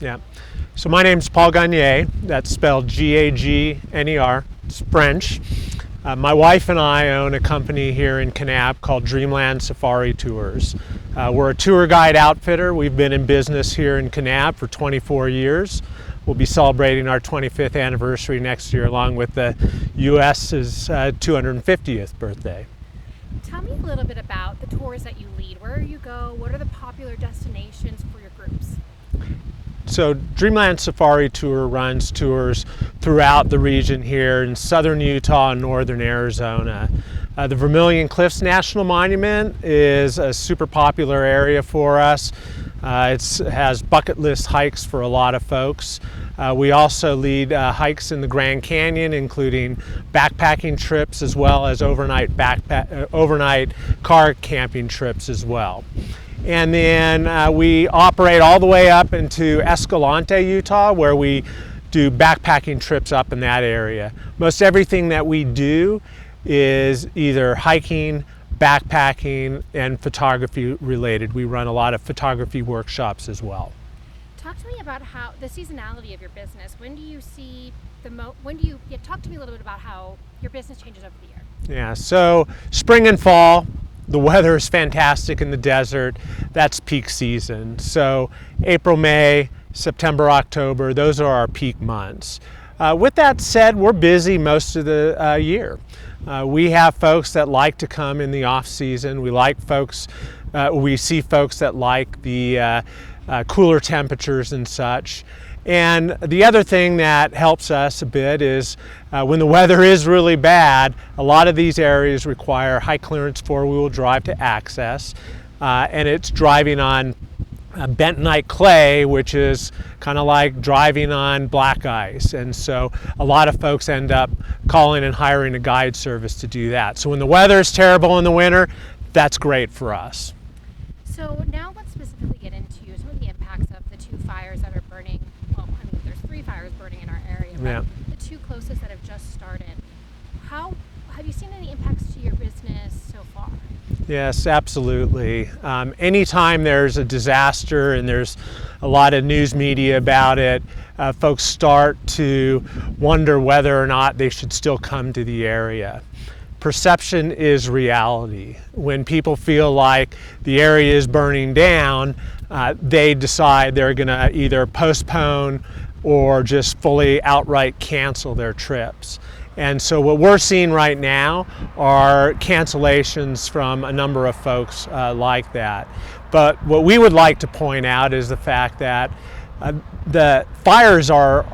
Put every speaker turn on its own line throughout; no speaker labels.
Yeah. So my name's Paul Gagner. That's spelled Gagner. It's French. My wife and I own a company here in Kanab called Dreamland Safari Tours. We're a tour guide outfitter. We've been in business here in Kanab for 24 years. We'll be celebrating our 25th anniversary next year, along with the U.S.'s 250th birthday.
Tell me a little bit about the tours that you lead. Where you go? What are the popular destinations for your groups?
So Dreamland Safari Tour runs tours throughout the region here in southern Utah and northern Arizona. The Vermilion Cliffs National Monument is a super popular area for us. It has bucket list hikes for a lot of folks. We also lead hikes in the Grand Canyon, including backpacking trips as well as overnight car camping trips as well. And then we operate all the way up into Escalante, Utah, where we do backpacking trips up in that area. Most everything that we do is either hiking, backpacking, and photography related. We run a lot of photography workshops as well.
Talk to me about how the seasonality of your business. When do you see talk to me a little bit about how your business changes over the year.
Yeah, so spring and fall, the weather is fantastic in the desert. That's peak season. So April, May, September, October, those are our peak months. With that said, we're busy most of the year. We have folks that like to come in the off season. We see folks that like the cooler temperatures and such. And the other thing that helps us a bit is when the weather is really bad, a lot of these areas require high clearance four-wheel drive to access. And it's driving on bentonite clay, which is kind of like driving on black ice. And so a lot of folks end up calling and hiring a guide service to do that. So when the weather is terrible in the winter, that's great for us.
So now let's specifically get into some of the impacts of the two fires that are burning. Well, I mean, there's 3 fires burning in our area, but
yeah.
The 2 closest that have just started. How have you seen any impacts to your business so far?
Yes, absolutely. Anytime there's a disaster and there's a lot of news media about it, folks start to wonder whether or not they should still come to the area. Perception is reality. When people feel like the area is burning down, they decide they're going to either postpone or just fully outright cancel their trips. And so what we're seeing right now are cancellations from a number of folks like that. But what we would like to point out is the fact that the fires are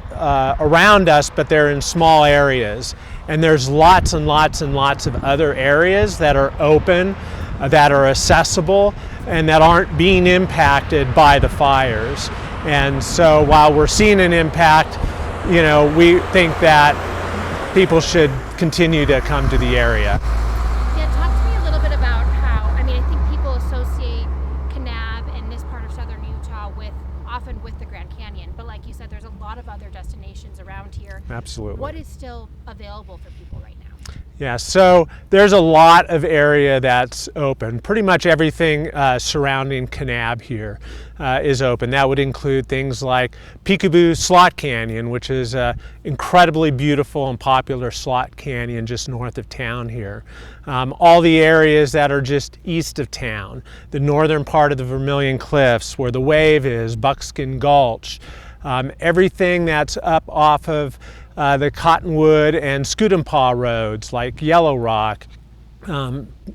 around us, but they're in small areas. And there's lots and lots and lots of other areas that are open, that are accessible, and that aren't being impacted by the fires. And so while we're seeing an impact, we think that people should continue to come to the area.
Yeah, talk to me a little bit about how, I think people associate Kanab and this part of southern Utah often with the Grand Canyon, but like you said, there's a lot of other destinations around here.
Absolutely.
What is still available for people right now?
Yeah, so there's a lot of area that's open. Pretty much everything surrounding Kanab here is open. That would include things like Peekaboo Slot Canyon, which is an incredibly beautiful and popular slot canyon just north of town here. All the areas that are just east of town, the northern part of the Vermilion Cliffs where the wave is, Buckskin Gulch, everything that's up off of the Cottonwood and Scootampaw roads like Yellow Rock,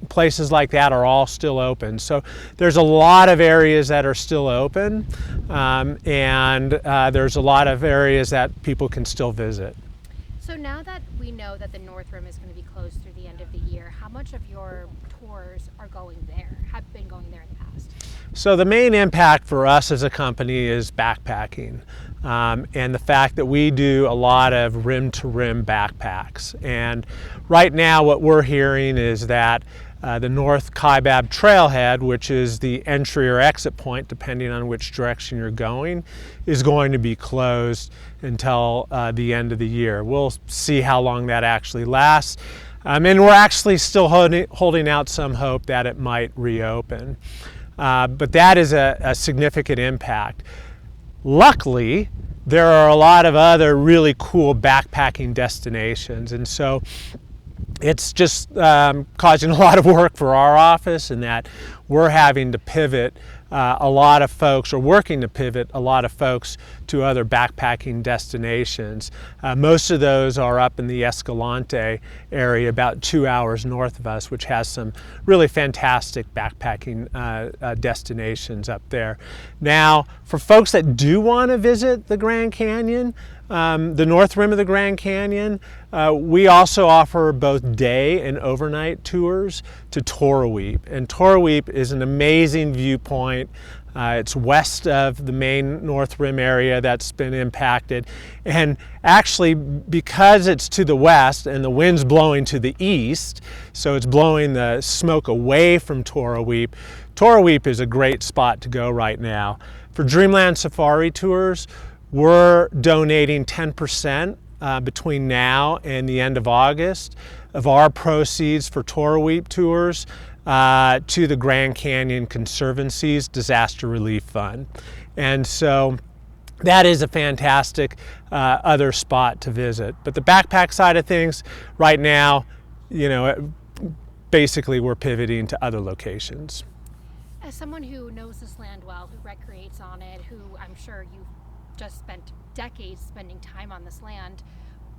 places like that are all still open. So there's a lot of areas that are still open, and there's a lot of areas that people can still visit.
So now that we know that the North Rim is going to be closed through the end of the year, how much of your tours are going there, have been going there in the past?
So the main impact for us as a company is backpacking. And the fact that we do a lot of rim-to-rim backpacks. And right now what we're hearing is that the North Kaibab Trailhead, which is the entry or exit point depending on which direction you're going, is going to be closed until the end of the year. We'll see how long that actually lasts. And we're actually still holding out some hope that it might reopen. But that is a significant impact. luckily, there are a lot of other really cool backpacking destinations, and so it's just causing a lot of work for our office, in that we're having to pivot a lot of folks, or working to pivot a lot of folks to other backpacking destinations. Most of those are up in the Escalante area, about 2 hours north of us, which has some really fantastic backpacking destinations up there. Now, for folks that do want to visit the Grand Canyon, the north rim of the Grand Canyon, we also offer both day and overnight tours to Toroweep. And Toroweep is an amazing viewpoint. It's west of the main North Rim area that's been impacted. And actually, because it's to the west and the wind's blowing to the east, so it's blowing the smoke away from Toroweep, Toroweep is a great spot to go right now. For Dreamland Safari tours, we're donating 10% between now and the end of August of our proceeds for Toroweep tours to the Grand Canyon Conservancy's Disaster Relief Fund. And so that is a fantastic other spot to visit. But the backpack side of things, right now, basically we're pivoting to other locations.
As someone who knows this land well, who recreates on it, who I'm sure you've just spent decades spending time on this land,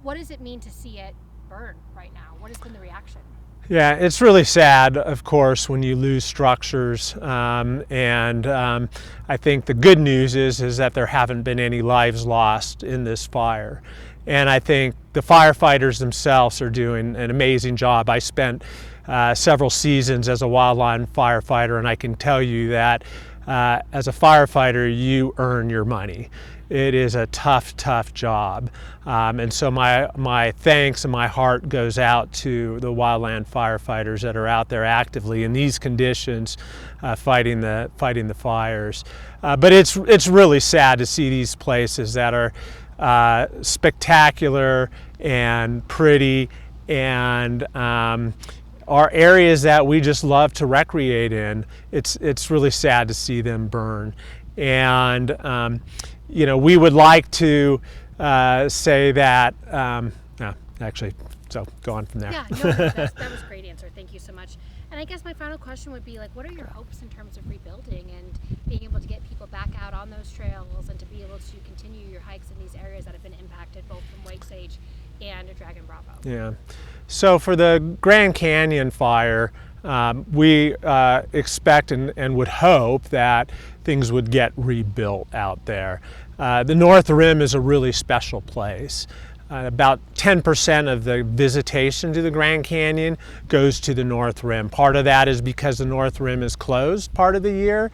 what does it mean to see it burn right now? What has been the reaction?
Yeah, it's really sad, of course, when you lose structures. I think the good news is that there haven't been any lives lost in this fire. And I think the firefighters themselves are doing an amazing job. I spent several seasons as a wildland firefighter, and I can tell you that as a firefighter, you earn your money. It is a tough, tough job. And so my thanks and my heart goes out to the wildland firefighters that are out there actively in these conditions fighting the fires. But it's really sad to see these places that are spectacular and pretty, and are areas that we just love to recreate in. It's really sad to see them burn. And we would like to say that, no, actually, so go on from there.
Yeah, no, that was a great answer. Thank you so much. And I guess my final question would be, what are your hopes in terms of rebuilding and being able to get people back out on those trails and to be able to continue your hikes in these areas that have been impacted both from White Sage and Dragon Bravo?
Yeah. So for the Grand Canyon fire, we expect and would hope that things would get rebuilt out there. The North Rim is a really special place. About 10% of the visitation to the Grand Canyon goes to the North Rim. Part of that is because the North Rim is closed part of the year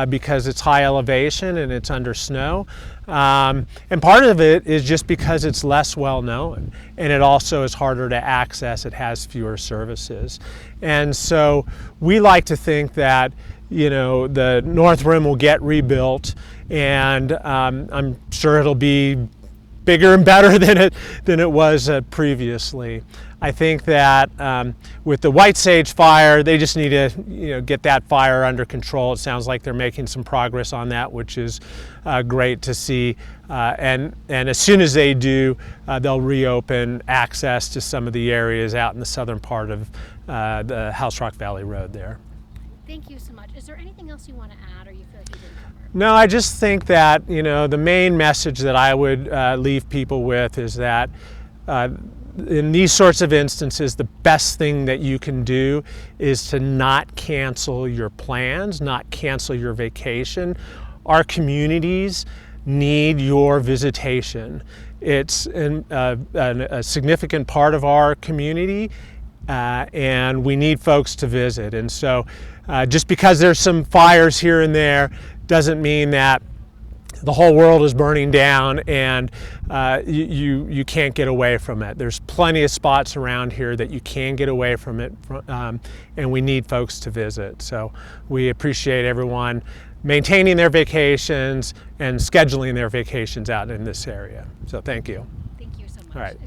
because it's high elevation and it's under snow. And part of it is just because it's less well known, and it also is harder to access. It has fewer services. And so we like to think that the North Rim will get rebuilt, and I'm sure it'll be bigger and better than it was previously. I think that with the White Sage fire, they just need to get that fire under control. It sounds like they're making some progress on that, which is great to see. And as soon as they do, they'll reopen access to some of the areas out in the southern part of the House Rock Valley Road there.
Thank you so much. Is there anything else you want to add, or you feel like you didn't cover?
No, I just think that the main message that I would leave people with is that in these sorts of instances, the best thing that you can do is to not cancel your plans, not cancel your vacation. Our communities need your visitation. It's a significant part of our community, and we need folks to visit. And so just because there's some fires here and there doesn't mean that the whole world is burning down and you can't get away from it. There's plenty of spots around here that you can get away from it, and we need folks to visit. So we appreciate everyone maintaining their vacations and scheduling their vacations out in this area. So thank you.
Thank you so much.
All right.